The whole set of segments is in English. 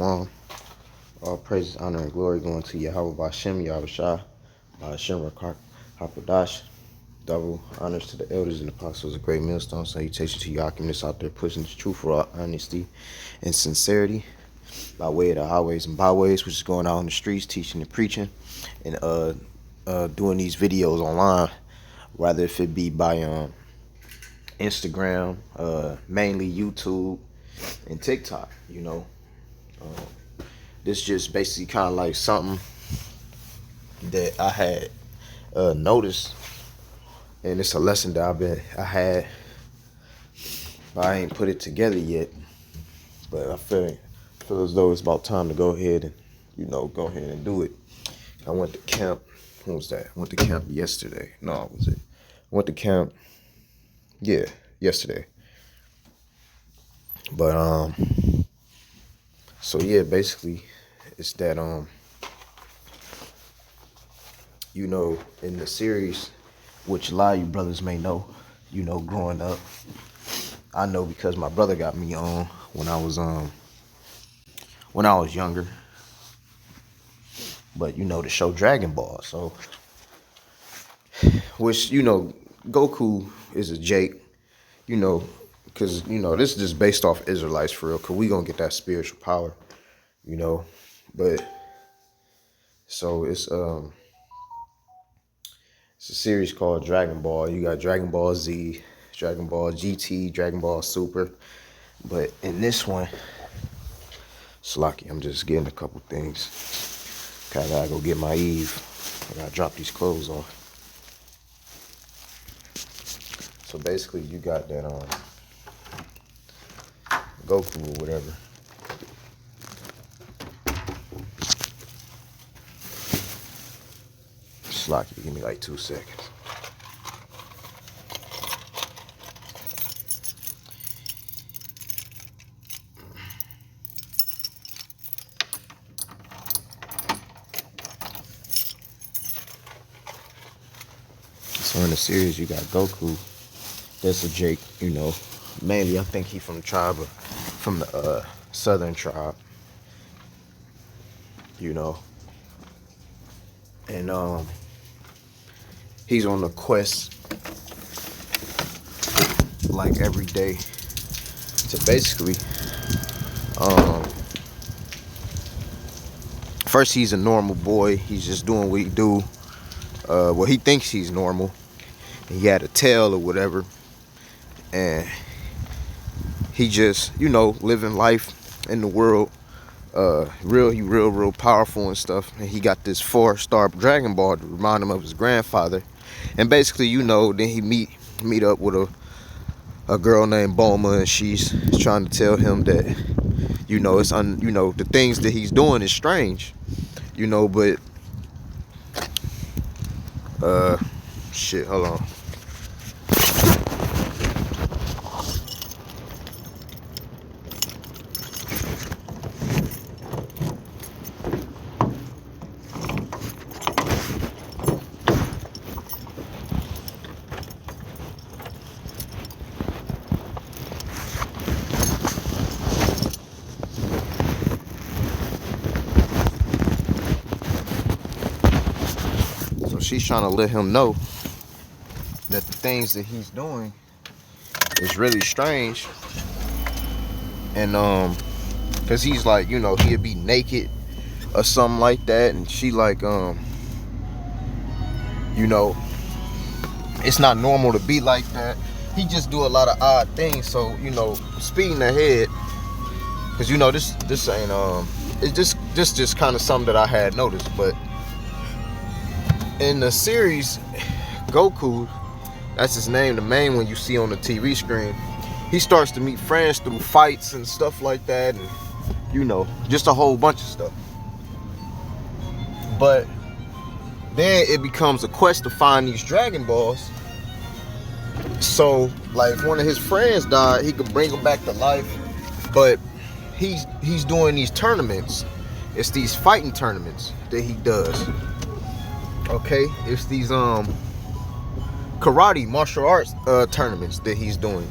Shalom. All praise, honor, and glory going to Yahweh Bashem, Yahushua, Bashem Rakak, Hakodash. Double honors to the elders and apostles of Great Millstone. Salutations to you alchemists out there pushing the truth for all honesty and sincerity by way of the highways and byways, which is going out on the streets, teaching and preaching, and doing these videos online, whether if it be by Instagram, mainly YouTube and TikTok. This just basically kind of like something that I had noticed, and it's a lesson that I had, but I ain't put it together yet. But I feel as though it's about time to go ahead and do it. I went to camp. When was that? I went to camp yesterday. No, was it? I went to camp. Yeah, yesterday. But so yeah, basically, it's that in the series, which a lot of you brothers may know, growing up, I know because my brother got me on when I was younger. But the show Dragon Ball, so which Goku is a Jake, because this is just based off Israelites for real, because we gonna get that spiritual power, but so it's a series called Dragon Ball. You got Dragon Ball Z, Dragon Ball GT, Dragon Ball Super, but in this one, Slocky, I'm just getting a couple things. I gotta go get my Eve. I gotta drop these clothes off. So basically, you got that Goku or whatever. Slocky, give me like 2 seconds. So in the series, you got Goku. That's a Jake, mainly I think he from the southern tribe, and he's on a quest like every day to basically first he's a normal boy. He's just doing what he do. Well, he thinks he's normal. He had a tail or whatever, and he just living life in the world, real powerful and stuff. And he got this 4-star Dragon Ball to remind him of his grandfather. And basically, then he meet up with a girl named Bulma, and she's trying to tell him that it's the things that he's doing is strange, but shit, hold on. She's trying to let him know that the things that he's doing is really strange, and because he's like, he'd be naked or something like that, and she like, it's not normal to be like that. He just do a lot of odd things. So speeding ahead, because this ain't it's just kind of something that I had noticed, but in the series, Goku, that's his name, the main one you see on the TV screen, he starts to meet friends through fights and stuff like that, and just a whole bunch of stuff. But then it becomes a quest to find these Dragon Balls. So like, if one of his friends died, he could bring him back to life. But he's doing these tournaments. It's these fighting tournaments that he does. Okay, it's these karate martial arts tournaments that he's doing,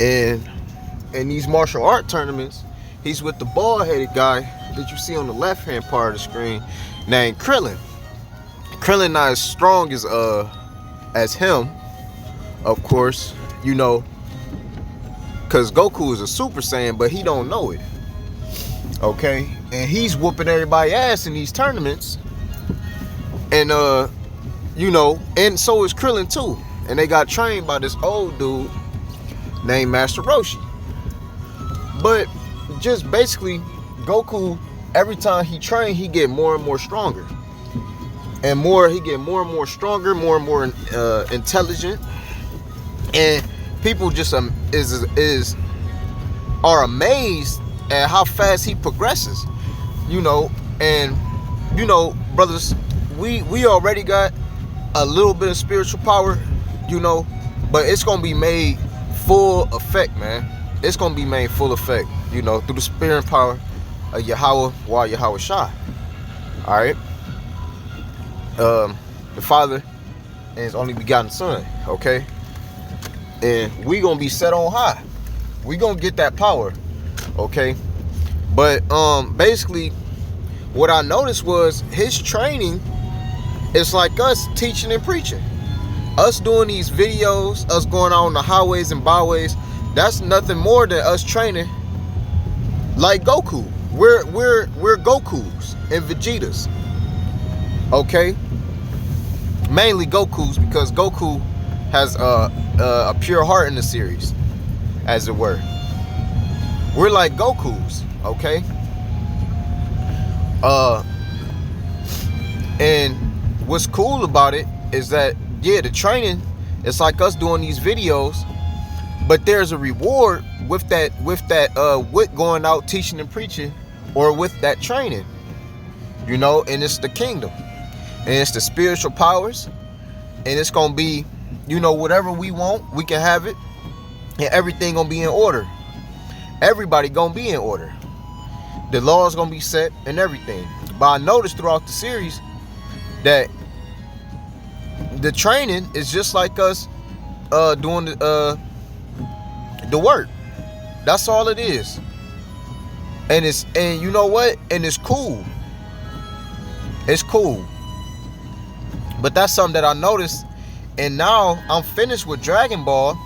and in these martial art tournaments, he's with the bald-headed guy that you see on the left hand part of the screen named Krillin. Krillin not as strong as him, of course, you know, because Goku is a Super Saiyan, but he don't know it. Okay, and he's whooping everybody's ass in these tournaments, and you know, and so is Krillin too. And they got trained by this old dude named Master Roshi. But just basically, Goku, every time he trained, he get more and more stronger. And he get more and more stronger, more and more intelligent. And people just are amazed at how fast he progresses. You know, and you know, brothers, we already got a little bit of spiritual power, you know, but it's gonna be made full effect, man. It's gonna be made full effect, you know, through the spirit and power of Yahweh while Yahweh Shai. Alright? The Father and His only begotten Son, okay? And we gonna be set on high. We gonna get that power, okay? But basically, what I noticed was his training is like us teaching and preaching. Us doing these videos, us going out on the highways and byways, that's nothing more than us training like Goku. We're Gokus and Vegetas. Okay? Mainly Gokus, because Goku has a pure heart in the series, as it were. We're like Gokus, okay? And what's cool about it is that, yeah, the training, it's like us doing these videos, but there's a reward with going out teaching and preaching, or with that training, you know. And it's the kingdom, and it's the spiritual powers, and it's gonna be, you know, whatever we want, we can have it, and everything gonna be in order. Everybody gonna be in order. The laws gonna be set and everything. But I noticed throughout the series that the training is just like us doing the work. That's all it is. And you know what? And it's cool. It's cool. But that's something that I noticed. And now I'm finished with Dragon Ball.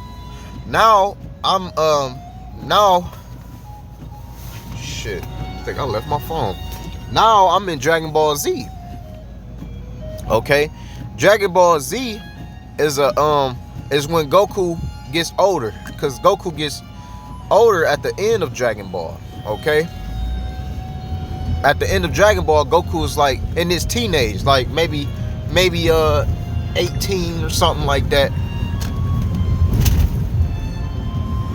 Now I'm shit. I think I left my phone. Now I'm in Dragon Ball Z. Okay? Dragon Ball Z is when Goku gets older, because Goku gets older at the end of Dragon Ball. Okay? At the end of Dragon Ball, Goku is like in his teenage, like maybe 18 or something like that.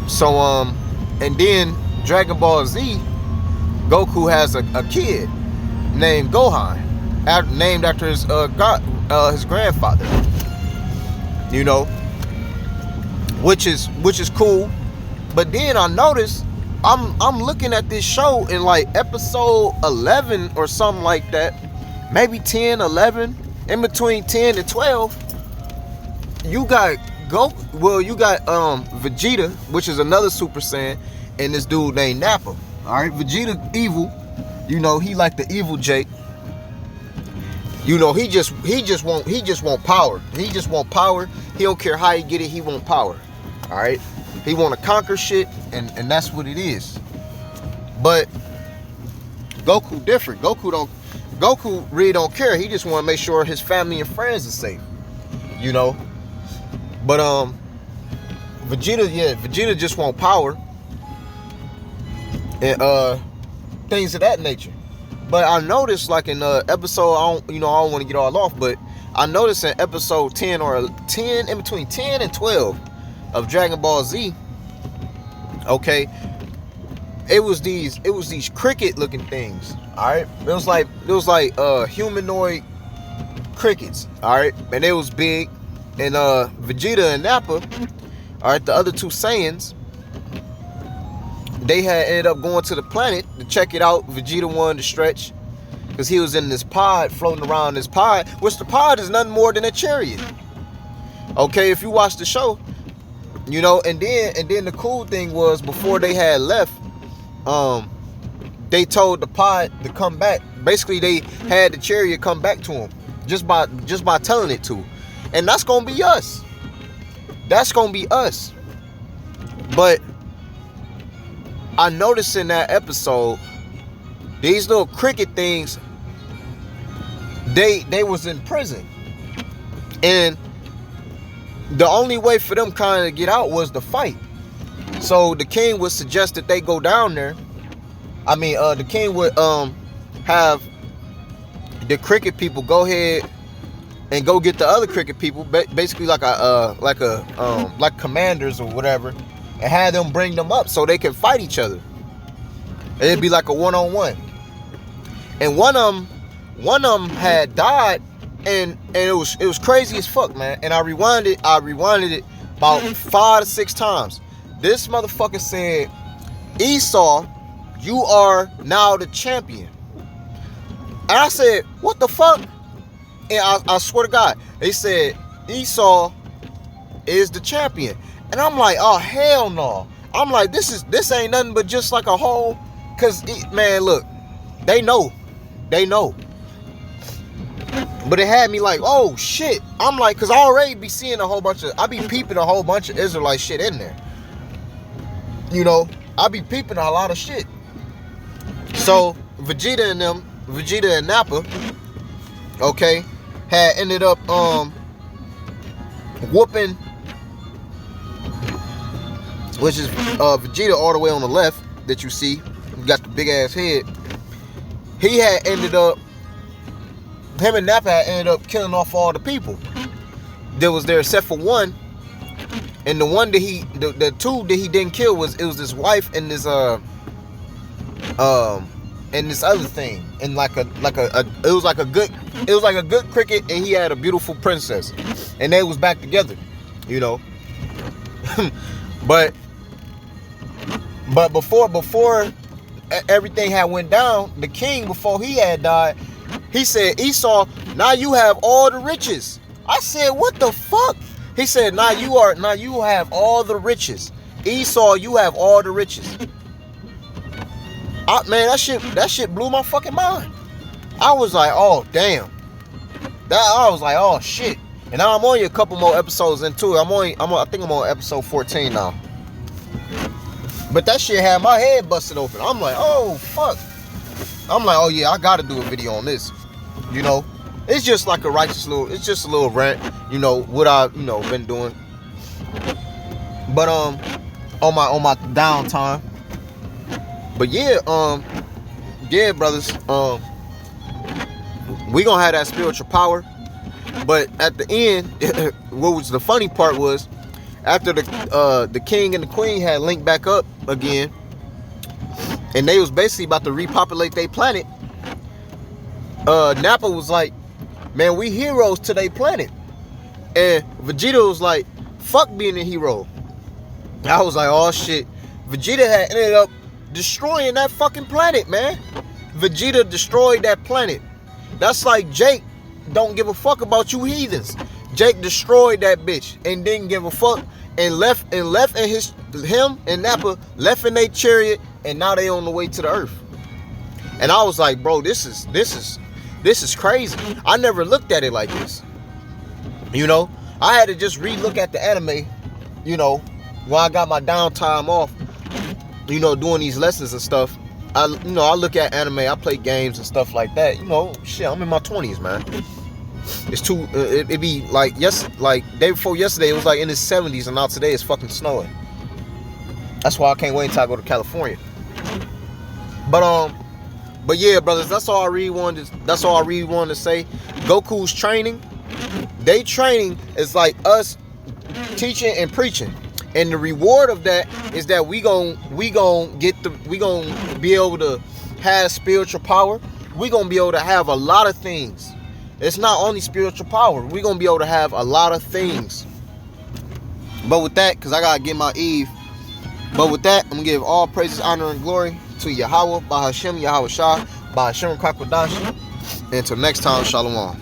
So and then Dragon Ball Z, Goku has a kid named Gohan, named after his grandfather. You know, which is cool. But then I noticed I'm looking at this show in like episode 11 or something like that, maybe 10, 11, in between 10 and 12. You got Vegeta, which is another Super Saiyan, and this dude named Nappa. All right, Vegeta evil. You know, he like the evil Jake. You know, he just want power. He just want power. He don't care how he get it. He want power. All right. He want to conquer shit, and that's what it is. But Goku different. Goku really don't care. He just want to make sure his family and friends are safe. You know. But Vegeta just want power and things of that nature. But I noticed, like in episode, I don't want to get all off, but I noticed in episode 10 or 10, in between 10 and 12 of Dragon Ball Z, okay, it was these cricket looking things. All right, it was like humanoid crickets. All right, and they was big. And Vegeta and Nappa, all right, the other two Saiyans, they had ended up going to the planet to check it out. Vegeta wanted to stretch because he was in this pod, floating around this pod, which the pod is nothing more than a chariot. Okay, if you watch the show, you know. And then the cool thing was, before they had left, they told the pod to come back. Basically, they had the chariot come back to him just by telling it to. And that's gonna be us. That's gonna be us. But I noticed in that episode, these little cricket things, they was in prison. And the only way for them kind of get out was to fight. So the king would suggest that they go down there. I mean, the king would have the cricket people go ahead and go get the other cricket people, basically like commanders or whatever, and have them bring them up so they can fight each other. It'd be like a one-on-one. And one of them had died, and it was crazy as fuck, man. And I rewinded it about 5 to 6 times. This motherfucker said, Esau, you are now the champion. And I said, what the fuck? And I swear to God, they said Esau is the champion. And I'm like, oh hell no. I'm like, this ain't nothing but just like a whole, cause man, look, they know. But it had me like, oh shit. I'm like, cause I already be seeing I be peeping a whole bunch of Israelite shit in there. You know, I be peeping a lot of shit. So Vegeta and Nappa, okay, had ended up whooping, which is Vegeta all the way on the left that you see, got the big ass head. Him and Nappa had ended up killing off all the people that was there except for one. And the one that the two that he didn't kill was his wife and this and this other thing, and it was like a good cricket, and he had a beautiful princess, and they was back together, you know. but before everything had went down, the king, before he had died, he said, Esau, now you have all the riches. I said, what the fuck? He said, now you have all the riches. Esau, you have all the riches. Man, that shit blew my fucking mind. I was like, oh damn. I was like, oh shit. And now I'm only a couple more episodes into it. I think I'm on episode 14 now. But that shit had my head busted open. I'm like, oh fuck. I'm like, oh yeah, I gotta do a video on this. You know, it's just like it's just a little rant, you know, what I've, been doing. But on my downtime. But yeah, brothers, we gonna have that spiritual power. But at the end, what was the funny part was, after the king and the queen had linked back up again, and they was basically about to repopulate their planet, Nappa was like, man, we heroes to their planet. And Vegeta was like, fuck being a hero. I was like, oh shit. Vegeta had ended up destroying that fucking planet, man. Vegeta destroyed that planet. That's like Jake don't give a fuck about you heathens. Jake destroyed that bitch and didn't give a fuck, and left him and Nappa left in their chariot, and now they on the way to the earth. And I was like, bro, this is crazy. I never looked at it like this. You know, I had to just re-look at the anime, you know, when I got my downtime off, you know, doing these lessons and stuff. I look at anime, I play games and stuff like that. You know, shit, I'm in my 20s, man. It's too, it be like, day before yesterday, it was like in the 70s, and now today it's fucking snowing. That's why I can't wait until I go to California. But yeah, brothers, that's all I really wanted to say. Goku's training, they training is like us teaching and preaching. And the reward of that is that we gon' be able to have spiritual power. We gonna be able to have a lot of things. It's not only spiritual power. We gonna be able to have a lot of things. But with that, because I gotta get my Eve. But with that, I'm gonna give all praises, honor, and glory to Yahweh, Bahashem, Yahweh Shah, Bahashem Kwakwadashi. And until next time, Shalom.